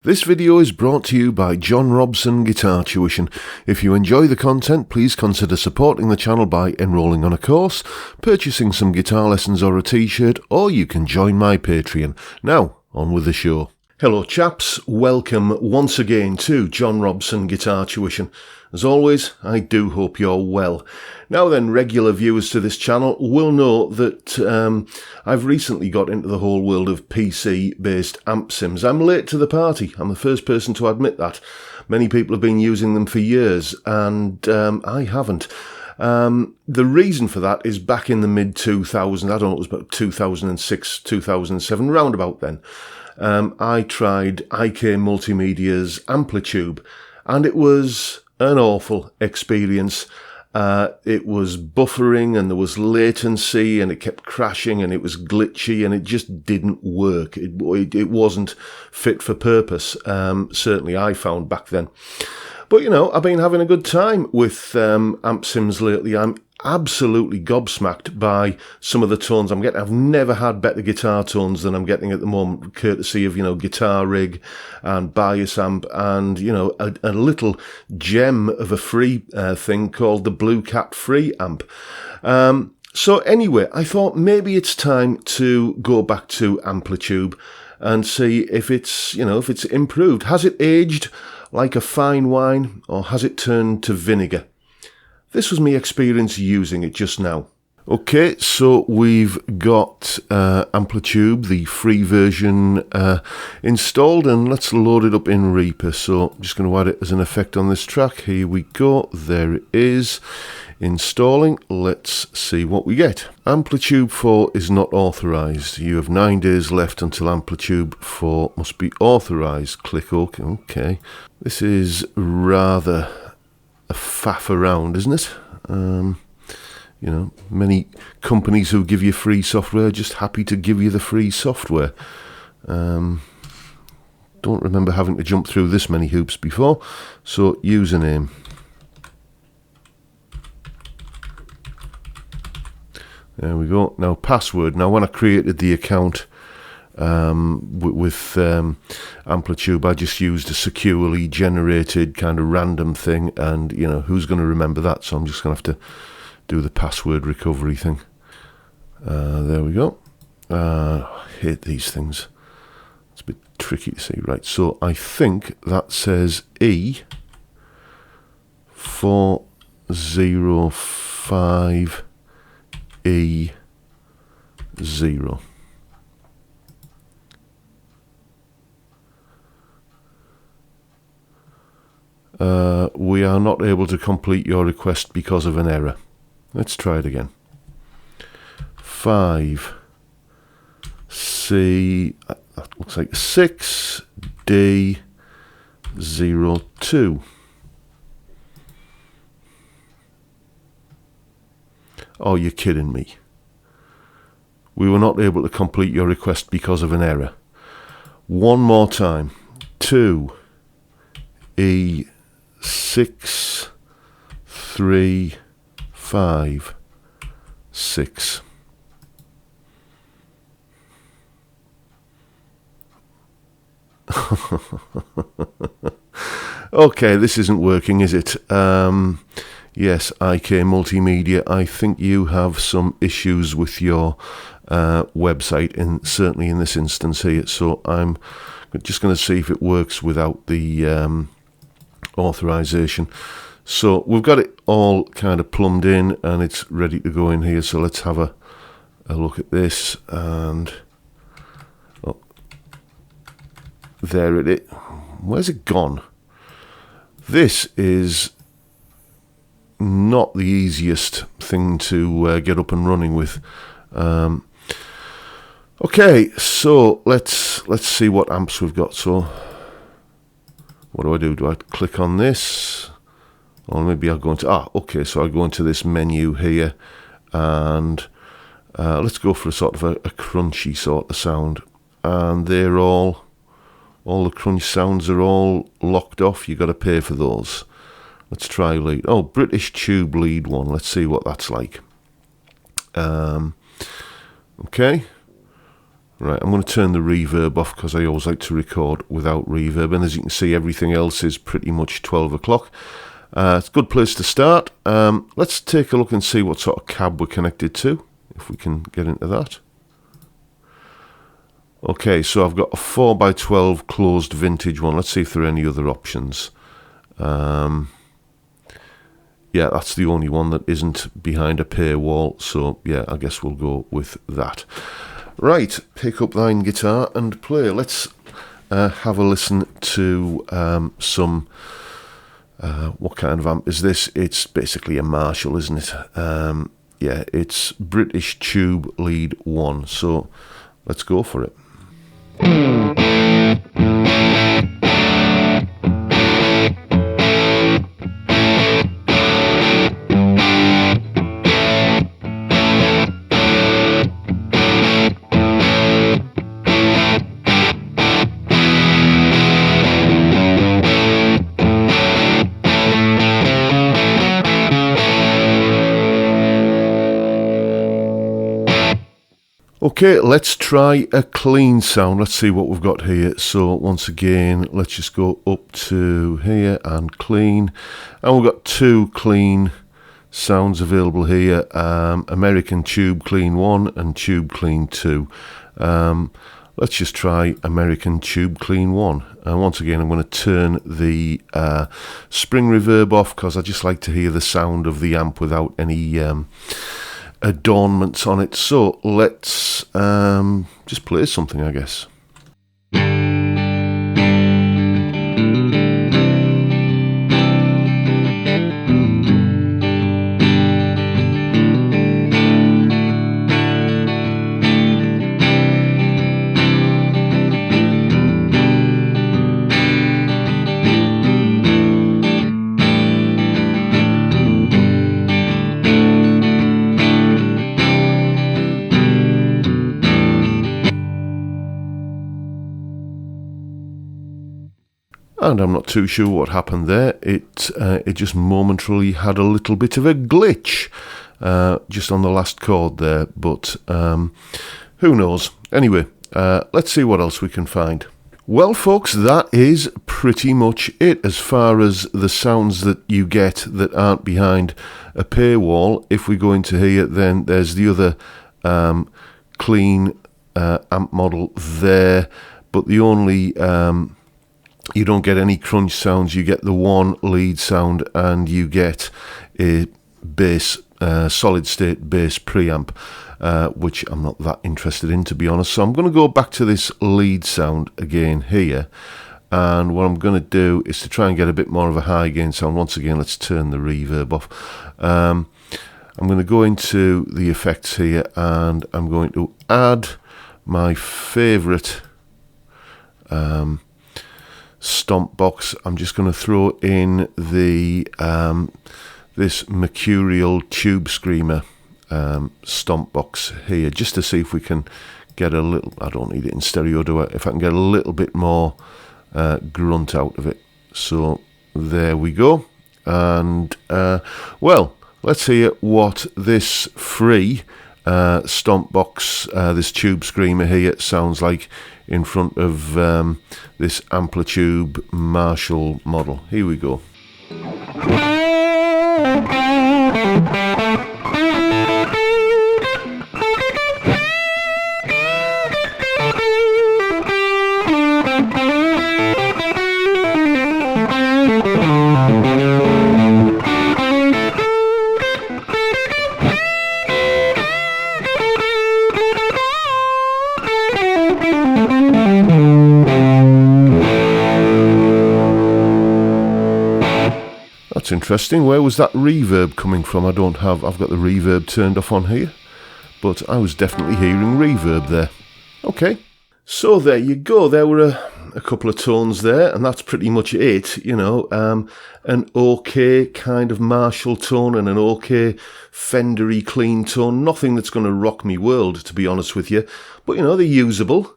This video is brought to you by John Robson Guitar Tuition. If you enjoy the content, please consider supporting the channel by enrolling on a course, purchasing some guitar lessons or a t-shirt, or you can join my Patreon. Now, on with the show. Hello chaps, welcome once again to John Robson Guitar Tuition. As always, I do hope you're well. Now then, regular viewers to this channel will know that I've recently got into the whole world of PC-based amp sims. I'm late to the party. I'm the first person to admit that. Many people have been using them for years, and I haven't. The reason for that is back in the mid-2000s, I don't know, it was about 2006, 2007, round about then. I tried IK Multimedia's Amplitube, and it was an awful experience. It was buffering and there was latency and it kept crashing and it was glitchy and it just didn't work. It wasn't fit for purpose, certainly I found back then. But, you know, I've been having a good time with amp sims lately. I'm absolutely gobsmacked by some of the tones I'm getting. I've never had better guitar tones than I'm getting at the moment, courtesy of, you know, Guitar Rig and Bias Amp and, you know, a little gem of a free thing called the Blue Cat Free Amp. So anyway, I thought maybe it's time to go back to Amplitube and see if it's, you know, if it's improved. Has it aged like a fine wine, or has it turned to vinegar? This was my experience using it just now. Okay, so we've got Amplitube, the free version, installed, and let's load it up in Reaper. So I'm just going to add it as an effect on this track. Here we go. There it is. Installing. Let's see what we get. Amplitube 4 is not authorized. You have 9 days left until Amplitube 4 must be authorized. Click OK. Okay. This is rather a faff around, isn't it? You know, many companies who give you free software are just happy to give you the free software. Don't remember having to jump through this many hoops before. So, username. There we go. Now, password. Now, when I created the account with Amplitube, I just used a securely generated kind of random thing, and, you know, who's going to remember that? So I'm just going to have to do the password recovery thing. There we go. I hate these things. It's a bit tricky to see. Right, so I think that says E405E0. We are not able to complete your request because of an error. Let's try it again. 5C, that looks like 6D02. Oh, you're kidding me. We were not able to complete your request because of an error. One more time. 2E6356. Okay, this isn't working, is it? Yes, IK Multimedia, I think you have some issues with your website, and certainly in this instance here. So I'm just going to see if it works without the authorization. So we've got it all kind of plumbed in and it's ready to go in here. So let's have a look at this, and there it is. Where's it gone? This is not the easiest thing to get up and running with. Okay, so let's see what amps we've got. So what do? Do I click on this? Or maybe I'll go into, okay, so I go into this menu here, and let's go for a sort of a crunchy sort of sound. And they're all the crunch sounds are all locked off. You got to pay for those. Let's try lead. Oh, British Tube lead one. Let's see what that's like. Okay. Right, I'm going to turn the reverb off because I always like to record without reverb, and as you can see, everything else is pretty much 12 o'clock. It's a good place to start. Let's take a look and see what sort of cab we're connected to, if we can get into that. Okay, so I've got a 4x12 closed vintage one. Let's see if there are any other options. Yeah, that's the only one that isn't behind a paywall, so yeah, I guess we'll go with that. Right, pick up thine guitar and play. Let's have a listen to some... what kind of amp is this? It's basically a Marshall, isn't it? Yeah, it's British Tube Lead 1, so let's go for it. Okay, let's try a clean sound. Let's see what we've got here. So once again, let's just go up to here and clean. And we've got two clean sounds available here. American Tube Clean 1 and Tube Clean 2. Let's just try American Tube Clean 1. And once again, I'm going to turn the spring reverb off because I just like to hear the sound of the amp without any... adornments on it. So let's just play something, I guess. And I'm not too sure what happened there. It just momentarily had a little bit of a glitch just on the last chord there, but who knows. Anyway, let's see what else we can find. Well, folks, that is pretty much it as far as the sounds that you get that aren't behind a paywall. If we go into here, then there's the other clean amp model there, but the only... you don't get any crunch sounds. You get the one lead sound and you get a bass, solid state bass preamp, which I'm not that interested in, to be honest. So I'm going to go back to this lead sound again here, and what I'm going to do is to try and get a bit more of a high gain sound. Once again, let's turn the reverb off. I'm going to go into the effects here and I'm going to add my favorite stomp box. I'm just going to throw in the this Mercurial Tube Screamer stomp box here, just to see if we can get a little... I don't need it in stereo, do I? If I can get a little bit more grunt out of it. So there we go. And well, let's hear what this free stomp box, this Tube Screamer here, sounds like in front of this Amplitube Marshall model. Here we go. That's interesting. Where was that reverb coming from? I've got the reverb turned off on here, but I was definitely hearing reverb there. Okay, so there you go. There were a couple of tones there, and that's pretty much it. You know, an okay kind of Marshall tone and an okay Fendery clean tone. Nothing that's going to rock me world, to be honest with you. But you know, they're usable.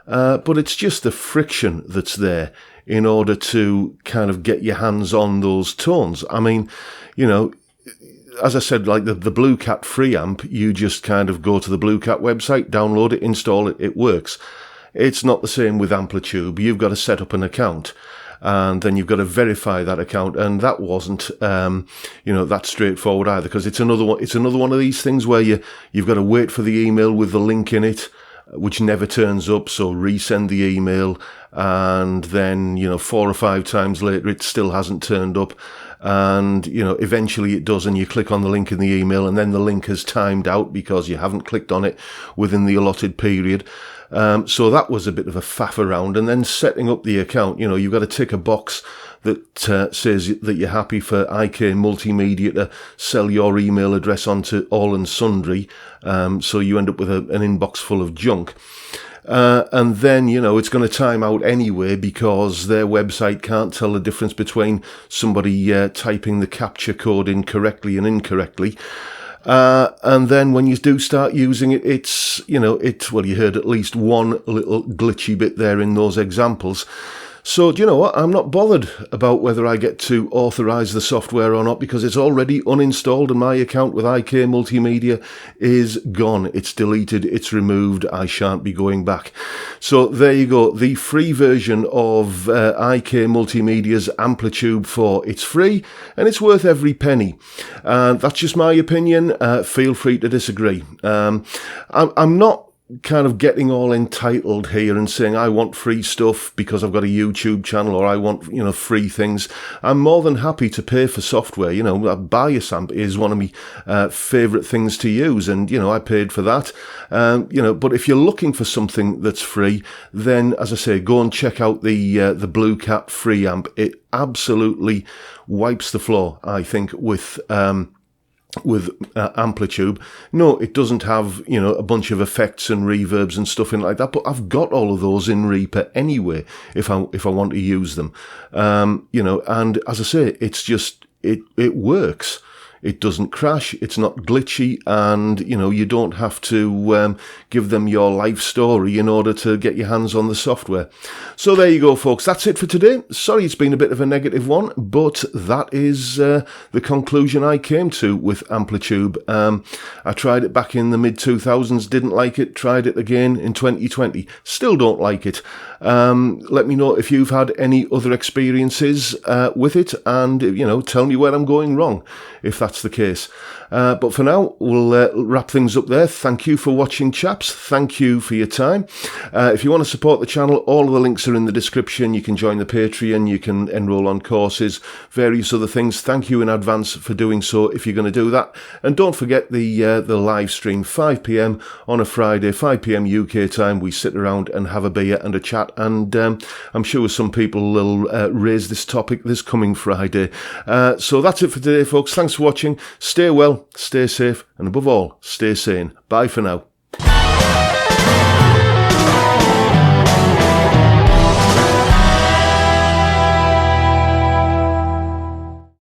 But it's just the friction that's there in order to kind of get your hands on those tones. I mean, you know, as I said, like the Blue Cat free amp, you just kind of go to the Blue Cat website, download it, install it, it works. It's not the same with Amplitube. You've got to set up an account, and then you've got to verify that account, and that wasn't, that straightforward either, because it's another one of these things where you've got to wait for the email with the link in it, which never turns up, so resend the email, and then, 4 or 5 times later it still hasn't turned up, and, eventually it does, and you click on the link in the email, and then the link has timed out because you haven't clicked on it within the allotted period. So that was a bit of a faff around, and then setting up the account, you've got to tick a box that says that you're happy for IK Multimedia to sell your email address onto all and sundry, so you end up with an inbox full of junk. And then, it's going to time out anyway because their website can't tell the difference between somebody typing the captcha code incorrectly and incorrectly. And then when you do start using it, you heard at least one little glitchy bit there in those examples. So, do you know what? I'm not bothered about whether I get to authorise the software or not, because it's already uninstalled and my account with IK Multimedia is gone. It's deleted, it's removed, I shan't be going back. So there you go, the free version of IK Multimedia's Amplitube 4. It's free and it's worth every penny. That's just my opinion. Feel free to disagree. I'm not kind of getting all entitled here and saying I want free stuff because I've got a YouTube channel, or I want, free things. I'm more than happy to pay for software. Biosamp is one of my favourite things to use, and, I paid for that. But if you're looking for something that's free, then, as I say, go and check out the Blue Cat free amp. It absolutely wipes the floor, I think, with Amplitube. No, it doesn't have, a bunch of effects and reverbs and stuff in like that, but I've got all of those in Reaper anyway if I want to use them. And as I say, it's just, it works. It doesn't crash, it's not glitchy, and, you don't have to give them your life story in order to get your hands on the software. So there you go, folks. That's it for today. Sorry it's been a bit of a negative one, but that is the conclusion I came to with Amplitube. I tried it back in the mid-2000s, didn't like it, tried it again in 2020, still don't like it. Let me know if you've had any other experiences with it, and, tell me where I'm going wrong, if that's the case. But for now, we'll wrap things up there. Thank you for watching, chaps. Thank you for your time. If you want to support the channel, all of the links are in the description. You can join the Patreon, you can enroll on courses, various other things. Thank you in advance for doing so if you're going to do that. And don't forget the live stream, 5 PM on a Friday, 5 PM UK time. We sit around and have a beer and a chat, and I'm sure some people will raise this topic this coming Friday. So that's it for today, folks. Thanks for watching. Stay well, stay safe, and above all, stay sane. Bye for now.